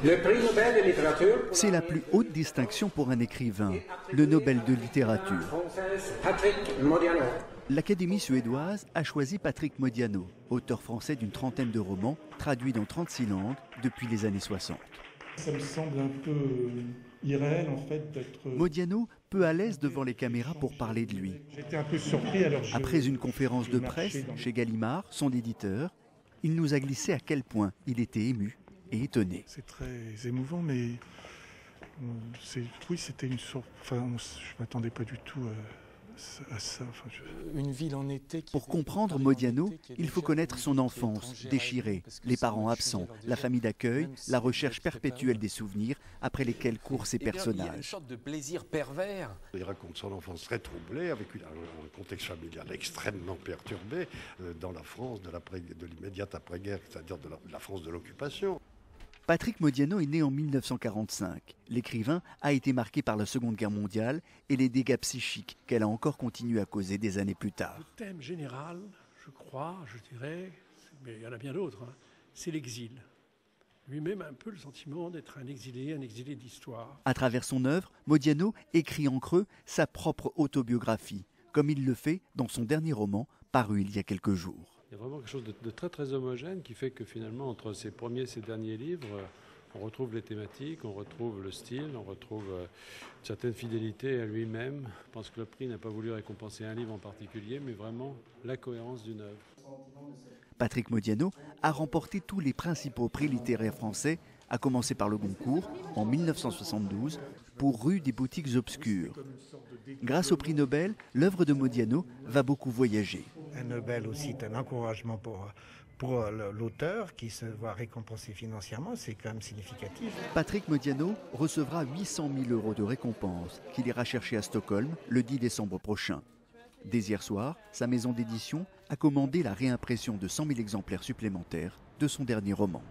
Le prix Nobel de littérature. C'est la plus haute distinction pour un écrivain, le Nobel de littérature. Patrick Modiano. L'Académie suédoise a choisi Patrick Modiano, auteur français d'une trentaine de romans, traduits dans 36 langues depuis les années 60. Ça me semble un peu irréel en fait d'être... Modiano, peu à l'aise devant les caméras pour parler de lui. J'étais un peu surpris alors. Après une conférence de presse chez Gallimard, son éditeur, il nous a glissé à quel point il était ému et étonné. C'est très émouvant, mais oui, c'était une sorte... Enfin, je ne m'attendais pas du tout à ça. Enfin, Une ville en été Pour comprendre Modiano, il faut connaître son enfance déchirée, les parents absents, la famille d'accueil, la recherche perpétuelle des souvenirs après lesquels courent ses personnages. Il y a une sorte de plaisir pervers. Il raconte son enfance très troublée, avec un contexte familial extrêmement perturbé dans la France de l'immédiate après-guerre, c'est-à-dire de la France de l'occupation. Patrick Modiano est né en 1945. L'écrivain a été marqué par la Seconde Guerre mondiale et les dégâts psychiques qu'elle a encore continué à causer des années plus tard. Le thème général, je crois, je dirais, mais il y en a bien d'autres, hein, c'est l'exil. Lui-même a un peu le sentiment d'être un exilé d'histoire. À travers son œuvre, Modiano écrit en creux sa propre autobiographie, comme il le fait dans son dernier roman, paru il y a quelques jours. Il y a vraiment quelque chose de très très homogène qui fait que finalement entre ses premiers et ses derniers livres, on retrouve les thématiques, on retrouve le style, on retrouve une certaine fidélité à lui-même. Je pense que le prix n'a pas voulu récompenser un livre en particulier, mais vraiment la cohérence d'une œuvre. Patrick Modiano a remporté tous les principaux prix littéraires français, à commencer par le Goncourt en 1972 pour Rue des boutiques obscures. Grâce au prix Nobel, l'œuvre de Modiano va beaucoup voyager. Un Nobel aussi est un encouragement pour l'auteur qui se voit récompensé financièrement, c'est quand même significatif. Patrick Modiano recevra 800 000 € de récompense qu'il ira chercher à Stockholm le 10 décembre prochain. Dès hier soir, sa maison d'édition a commandé la réimpression de 100 000 exemplaires supplémentaires de son dernier roman.